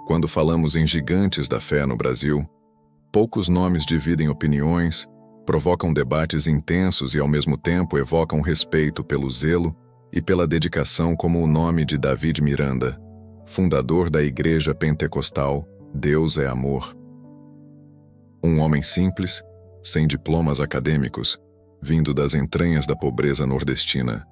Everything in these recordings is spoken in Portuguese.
Quando falamos em gigantes da fé no Brasil, poucos nomes dividem opiniões, provocam debates intensos e ao mesmo tempo evocam respeito pelo zelo e pela dedicação, como o nome de David Miranda, fundador da Igreja Pentecostal Deus é Amor. Um homem simples, sem diplomas acadêmicos, vindo das entranhas da pobreza nordestina,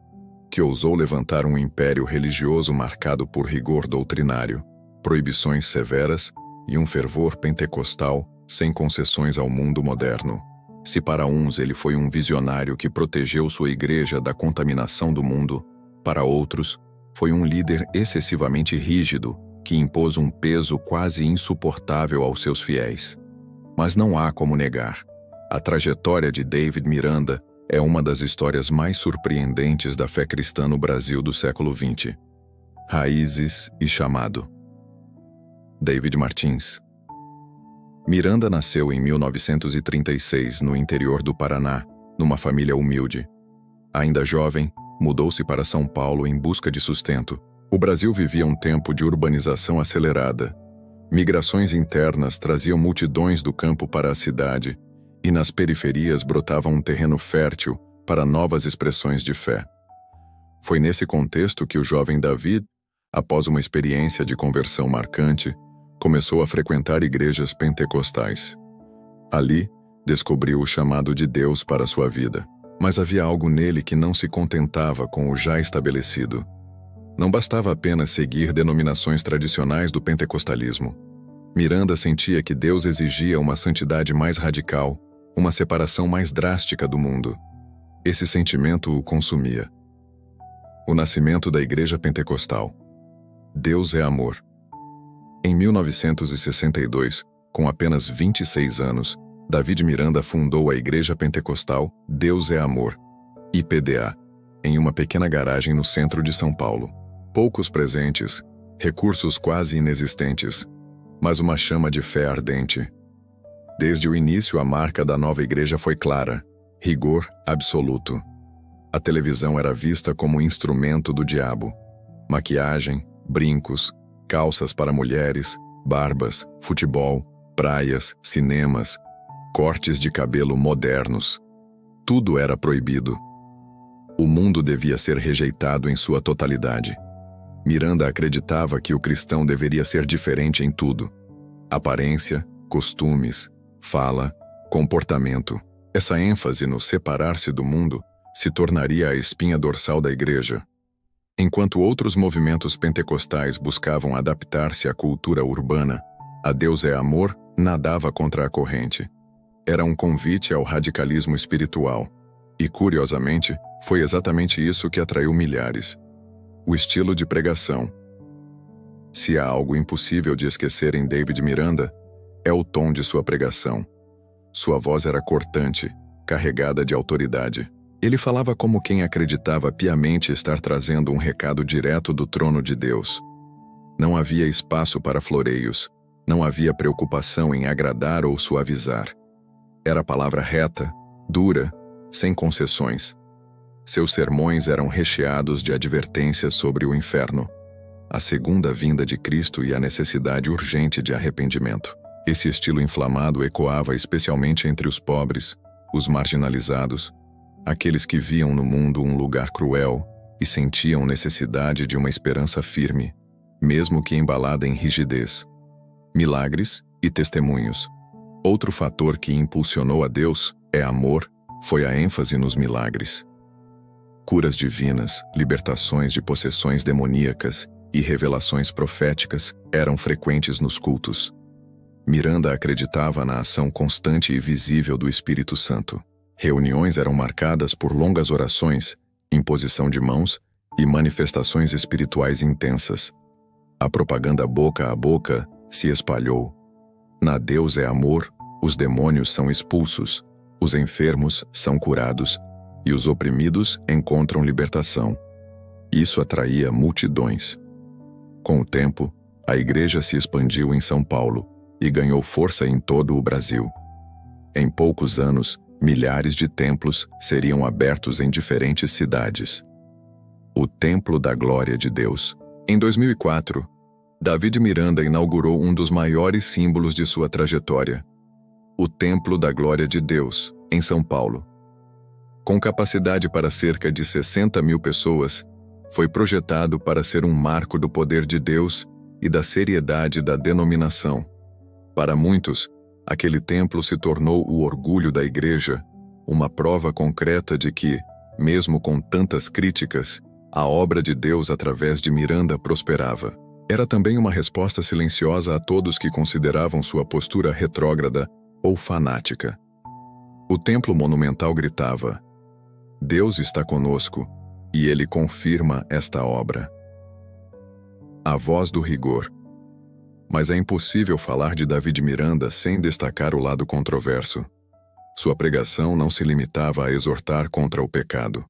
que ousou levantar um império religioso marcado por rigor doutrinário, proibições severas e um fervor pentecostal sem concessões ao mundo moderno. Se para uns ele foi um visionário que protegeu sua igreja da contaminação do mundo, para outros, foi um líder excessivamente rígido que impôs um peso quase insuportável aos seus fiéis. Mas não há como negar. A trajetória de David Miranda é uma das histórias mais surpreendentes da fé cristã no Brasil do século XX. Raízes e chamado. David Martins. Miranda nasceu em 1936 no interior do Paraná, numa família humilde. Ainda jovem, mudou-se para São Paulo em busca de sustento. O Brasil vivia um tempo de urbanização acelerada. Migrações internas traziam multidões do campo para a cidade, e nas periferias brotava um terreno fértil para novas expressões de fé. Foi nesse contexto que o jovem David, após uma experiência de conversão marcante, começou a frequentar igrejas pentecostais. Ali, descobriu o chamado de Deus para sua vida. Mas havia algo nele que não se contentava com o já estabelecido. Não bastava apenas seguir denominações tradicionais do pentecostalismo. Miranda sentia que Deus exigia uma santidade mais radical, uma separação mais drástica do mundo. Esse sentimento o consumia. O nascimento da Igreja Pentecostal. Deus é Amor. Em 1962, com apenas 26 anos, David Miranda fundou a Igreja Pentecostal Deus é Amor, IPDA, em uma pequena garagem no centro de São Paulo. Poucos presentes, recursos quase inexistentes, mas uma chama de fé ardente. Desde o início, a marca da nova igreja foi clara: rigor absoluto. A televisão era vista como instrumento do diabo. Maquiagem, brincos, calças para mulheres, barbas, futebol, praias, cinemas, cortes de cabelo modernos. Tudo era proibido. O mundo devia ser rejeitado em sua totalidade. Miranda acreditava que o cristão deveria ser diferente em tudo: aparência, costumes, fala, comportamento. Essa ênfase no separar-se do mundo se tornaria a espinha dorsal da igreja. Enquanto outros movimentos pentecostais buscavam adaptar-se à cultura urbana, a Deus é Amor nadava contra a corrente. Era um convite ao radicalismo espiritual. E, curiosamente, foi exatamente isso que atraiu milhares. O estilo de pregação. Se há algo impossível de esquecer em David Miranda, é o tom de sua pregação. Sua voz era cortante, carregada de autoridade. Ele falava como quem acreditava piamente estar trazendo um recado direto do trono de Deus. Não havia espaço para floreios, não havia preocupação em agradar ou suavizar. Era palavra reta, dura, sem concessões. Seus sermões eram recheados de advertências sobre o inferno, a segunda vinda de Cristo e a necessidade urgente de arrependimento. Esse estilo inflamado ecoava especialmente entre os pobres, os marginalizados, aqueles que viam no mundo um lugar cruel e sentiam necessidade de uma esperança firme, mesmo que embalada em rigidez. Milagres e testemunhos. Outro fator que impulsionou a Deus é Amor, foi a ênfase nos milagres. Curas divinas, libertações de possessões demoníacas e revelações proféticas eram frequentes nos cultos. Miranda acreditava na ação constante e visível do Espírito Santo. Reuniões eram marcadas por longas orações, imposição de mãos e manifestações espirituais intensas. A propaganda boca a boca se espalhou. Na Deus é Amor, os demônios são expulsos, os enfermos são curados e os oprimidos encontram libertação. Isso atraía multidões. Com o tempo, a igreja se expandiu em São Paulo e ganhou força em todo o Brasil. Em poucos anos, milhares de templos seriam abertos em diferentes cidades. O Templo da Glória de Deus. Em 2004, Davi Miranda inaugurou um dos maiores símbolos de sua trajetória: o Templo da Glória de Deus, em São Paulo. Com capacidade para cerca de 60 mil pessoas, foi projetado para ser um marco do poder de Deus e da seriedade da denominação. Para muitos, aquele templo se tornou o orgulho da Igreja, uma prova concreta de que, mesmo com tantas críticas, a obra de Deus através de Miranda prosperava. Era também uma resposta silenciosa a todos que consideravam sua postura retrógrada ou fanática. O templo monumental gritava: Deus está conosco, e Ele confirma esta obra. A voz do rigor. Mas é impossível falar de Davi Miranda sem destacar o lado controverso. Sua pregação não se limitava a exortar contra o pecado.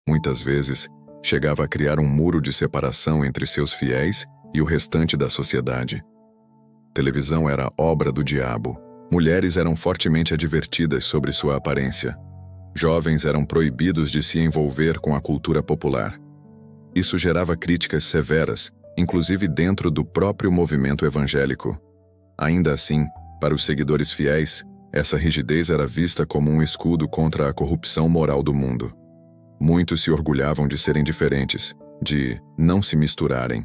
Muitas vezes, chegava a criar um muro de separação entre seus fiéis e o restante da sociedade. Televisão era obra do diabo. Mulheres eram fortemente advertidas sobre sua aparência. Jovens eram proibidos de se envolver com a cultura popular. Isso gerava críticas severas, inclusive dentro do próprio movimento evangélico. Ainda assim, para os seguidores fiéis, essa rigidez era vista como um escudo contra a corrupção moral do mundo. Muitos se orgulhavam de serem diferentes, de não se misturarem.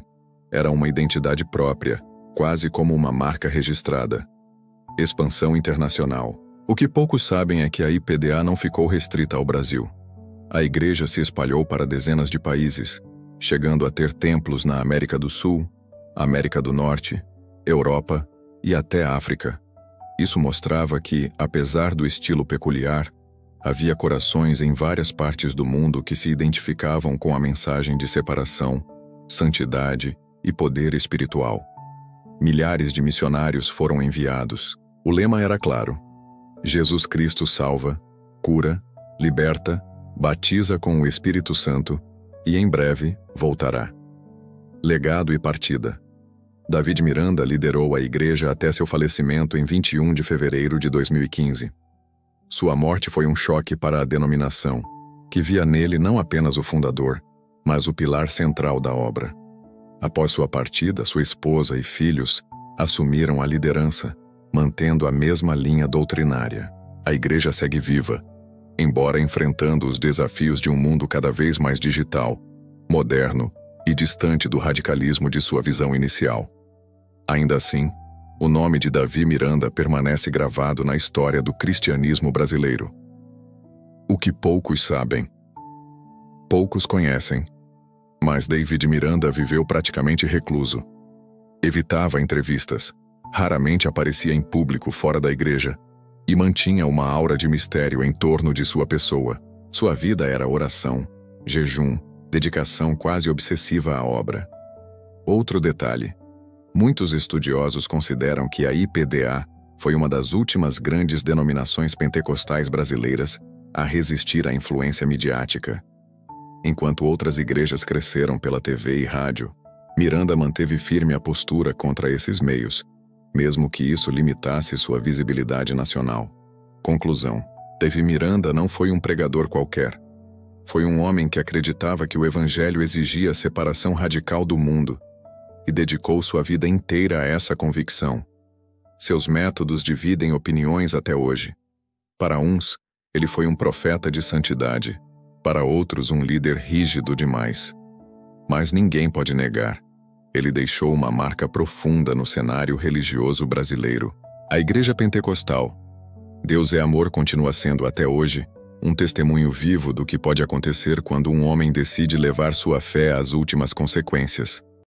Era uma identidade própria, quase como uma marca registrada. Expansão internacional. O que poucos sabem é que a IPDA não ficou restrita ao Brasil. A igreja se espalhou para dezenas de países, chegando a ter templos na América do Sul, América do Norte, Europa e até África. Isso mostrava que, apesar do estilo peculiar, havia corações em várias partes do mundo que se identificavam com a mensagem de separação, santidade e poder espiritual. Milhares de missionários foram enviados. O lema era claro: Jesus Cristo salva, cura, liberta, batiza com o Espírito Santo e em breve voltará. Legado e partida. Davi Miranda liderou a igreja até seu falecimento em 21 de fevereiro de 2015. Sua morte foi um choque para a denominação, que via nele não apenas o fundador, mas o pilar central da obra. Após sua partida, sua esposa e filhos assumiram a liderança, mantendo a mesma linha doutrinária. A igreja segue viva, embora enfrentando os desafios de um mundo cada vez mais digital, moderno e distante do radicalismo de sua visão inicial. Ainda assim, o nome de Davi Miranda permanece gravado na história do cristianismo brasileiro. O que poucos sabem. Poucos conhecem, mas Davi Miranda viveu praticamente recluso. Evitava entrevistas, raramente aparecia em público fora da igreja e mantinha uma aura de mistério em torno de sua pessoa. Sua vida era oração, jejum, dedicação quase obsessiva à obra. Outro detalhe: muitos estudiosos consideram que a IPDA foi uma das últimas grandes denominações pentecostais brasileiras a resistir à influência midiática. Enquanto outras igrejas cresceram pela TV e rádio, Miranda manteve firme a postura contra esses meios, mesmo que isso limitasse sua visibilidade nacional. Conclusão: Davi Miranda não foi um pregador qualquer. Foi um homem que acreditava que o evangelho exigia a separação radical do mundo e dedicou sua vida inteira a essa convicção. Seus métodos dividem opiniões até hoje. Para uns, ele foi um profeta de santidade, para outros um líder rígido demais. Mas ninguém pode negar: ele deixou uma marca profunda no cenário religioso brasileiro. A Igreja Pentecostal, Deus é Amor, continua sendo até hoje um testemunho vivo do que pode acontecer quando um homem decide levar sua fé às últimas consequências.